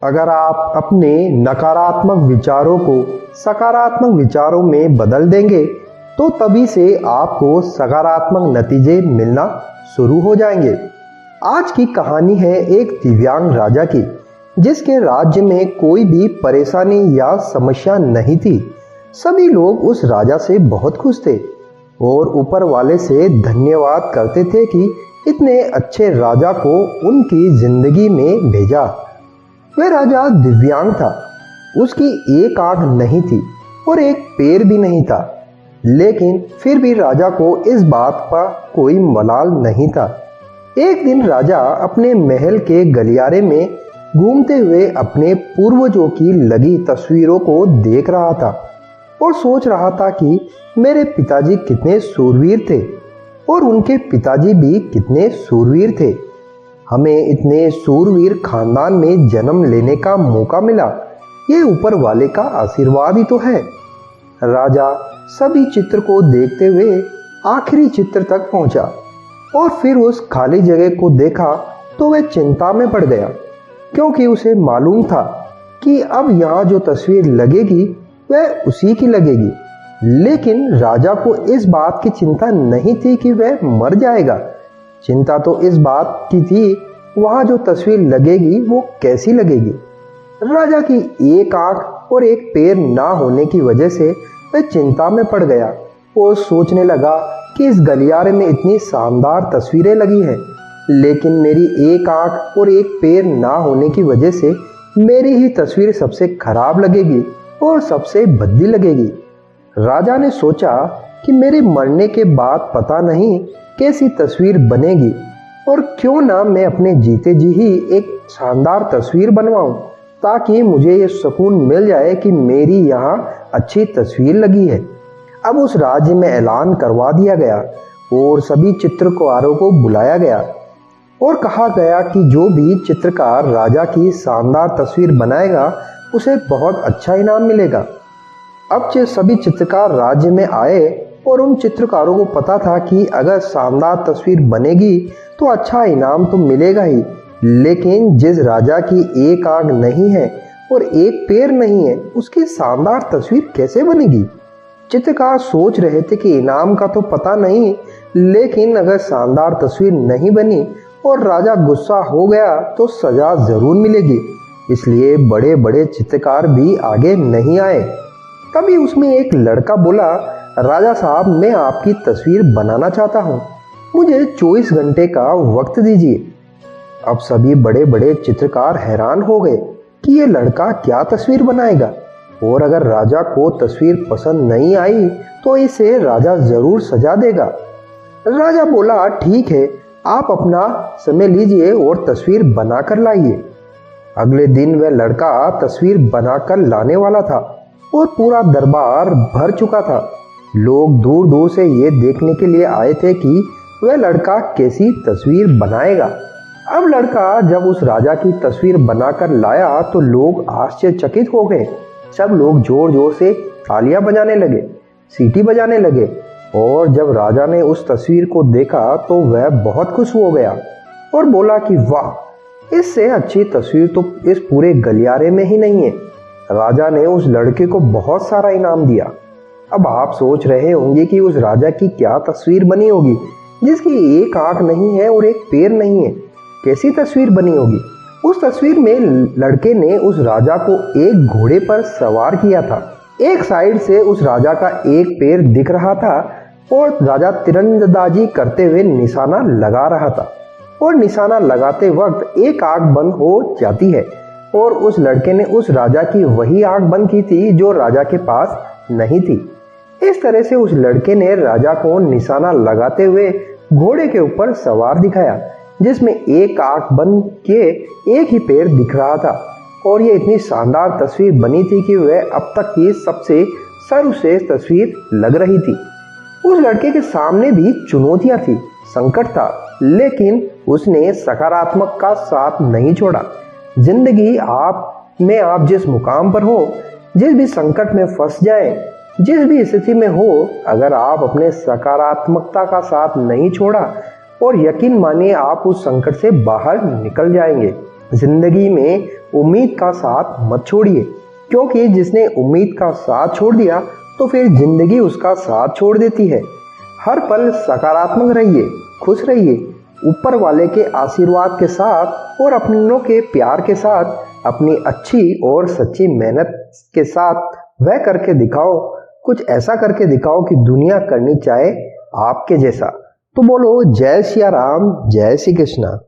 अगर आप अपने नकारात्मक विचारों को सकारात्मक विचारों में बदल देंगे तो तभी से आपको सकारात्मक नतीजे मिलना शुरू हो जाएंगे। आज की कहानी है एक दिव्यांग राजा की, जिसके राज्य में कोई भी परेशानी या समस्या नहीं थी। सभी लोग उस राजा से बहुत खुश थे और ऊपर वाले से धन्यवाद करते थे कि इतने अच्छे राजा को उनकी जिंदगी में भेजा। वह राजा दिव्यांग था, उसकी एक आंख नहीं थी और एक पैर भी नहीं था, लेकिन फिर भी राजा को इस बात का कोई मलाल नहीं था। एक दिन राजा अपने महल के गलियारे में घूमते हुए अपने पूर्वजों की लगी तस्वीरों को देख रहा था और सोच रहा था कि मेरे पिताजी कितने शूरवीर थे और उनके पिताजी भी कितने शूरवीर थे। हमें इतने शूरवीर खानदान में जन्म लेने का मौका मिला, ये ऊपर वाले का आशीर्वाद ही तो है। राजा सभी चित्र को देखते हुए आखिरी चित्र तक पहुंचा और फिर उस खाली जगह को देखा तो वह चिंता में पड़ गया, क्योंकि उसे मालूम था कि अब यहाँ जो तस्वीर लगेगी वह उसी की लगेगी। लेकिन राजा को इस बात की चिंता नहीं थी कि वह मर जाएगा। चिंता तो इस बात की थी वहां जो तस्वीर लगेगी वो कैसी लगेगी। राजा की एक आंख और एक पैर ना होने की वजह से वह चिंता में पड़ गया और सोचने लगा कि इस गलियारे में इतनी शानदार तस्वीरें लगी हैं, लेकिन मेरी एक आंख और एक पैर ना होने की वजह से मेरी ही तस्वीर सबसे खराब लगेगी और सबसे भद्दी लगेगी। राजा ने सोचा कि मेरे मरने के बाद पता नहीं कैसी तस्वीर बनेगी, और क्यों ना मैं अपने जीते जी ही एक शानदार तस्वीर बनवाऊं, ताकि मुझे ये सुकून मिल जाए कि मेरी यहाँ अच्छी तस्वीर लगी है। अब उस राज्य में ऐलान करवा दिया गया और सभी चित्रकारों को बुलाया गया और कहा गया कि जो भी चित्रकार राजा की शानदार तस्वीर बनाएगा उसे बहुत अच्छा इनाम मिलेगा। अब सभी चित्रकार राज्य में आए और उन चित्रकारों को पता था कि अगर शानदार तस्वीर बनेगी तो अच्छा इनाम तो मिलेगा ही, लेकिन जिस राजा की एक आंख नहीं है और एक पैर नहीं है उसकी शानदार तस्वीर कैसे बनेगी। चित्रकार सोच रहे थे कि इनाम का तो पता नहीं, लेकिन अगर शानदार तस्वीर नहीं बनी और राजा गुस्सा हो गया तो सजा जरूर मिलेगी, इसलिए बड़े बड़े चित्रकार भी आगे नहीं आए। तभी उसमें एक लड़का बोला, राजा साहब, मैं आपकी तस्वीर बनाना चाहता हूँ, मुझे 24 घंटे का वक्त दीजिए। अब सभी बड़े बड़े चित्रकार हैरान हो गए कि ये लड़का क्या तस्वीर बनाएगा, और अगर राजा को तस्वीर पसंद नहीं आई तो इसे राजा जरूर सजा देगा। राजा बोला, ठीक है, आप अपना समय लीजिए और तस्वीर बनाकर लाइए। अगले दिन वह लड़का तस्वीर बनाकर लाने वाला था और पूरा दरबार भर चुका था। लोग दूर दूर से ये देखने के लिए आए थे कि वह लड़का कैसी तस्वीर बनाएगा। अब लड़का जब उस राजा की तस्वीर बनाकर लाया तो लोग आश्चर्यचकित हो गए। सब लोग जोर जोर से तालियां बजाने लगे, सीटी बजाने लगे, और जब राजा ने उस तस्वीर को देखा तो वह बहुत खुश हो गया और बोला कि वाह, इससे अच्छी तस्वीर तो इस पूरे गलियारे में ही नहीं है। राजा ने उस लड़के को बहुत सारा इनाम दिया। अब आप सोच रहे होंगे कि उस राजा की क्या तस्वीर बनी होगी जिसकी एक आंख नहीं है और एक पैर नहीं है, कैसी तस्वीर बनी होगी। उस तस्वीर में लड़के ने उस राजा को एक घोड़े पर सवार किया था। एक साइड से उस राजा का एक पैर दिख रहा था और राजा तीरंदाजी करते हुए निशाना लगा रहा था, और निशाना लगाते वक्त एक आंख बंद हो जाती है, और उस लड़के ने उस राजा की वही आंख बंद की थी जो राजा के पास नहीं थी। इस तरह से उस लड़के ने राजा को निशाना लगाते हुए घोड़े के ऊपर सवार दिखाया, जिसमें एक आंख बंद किए एक ही पैर दिख रहा था, और ये इतनी शानदार तस्वीर बनी थी कि वह अब तक की सबसे सर्वश्रेष्ठ तस्वीर लग रही थी। उस लड़के के सामने भी चुनौतियां थी, संकट था, लेकिन उसने सकारात्मक का साथ नहीं छोड़ा। जिंदगी आप जिस मुकाम पर हो, जिस भी संकट में फंस जाए, जिस भी स्थिति में हो, अगर आप अपने सकारात्मकता का साथ नहीं छोड़ा और यकीन मानिए आप उस संकट से बाहर निकल जाएंगे। जिंदगी में उम्मीद का साथ मत छोड़िए, क्योंकि जिसने उम्मीद का साथ छोड़ दिया तो फिर जिंदगी उसका साथ छोड़ देती है। हर पल सकारात्मक रहिए, खुश रहिए, ऊपर वाले के आशीर्वाद के साथ और अपनों के प्यार के साथ, अपनी अच्छी और सच्ची मेहनत के साथ वह करके दिखाओ, कुछ ऐसा करके दिखाओ कि दुनिया करनी चाहे आपके जैसा। तो बोलो जय सिया राम, जय श्री कृष्णा।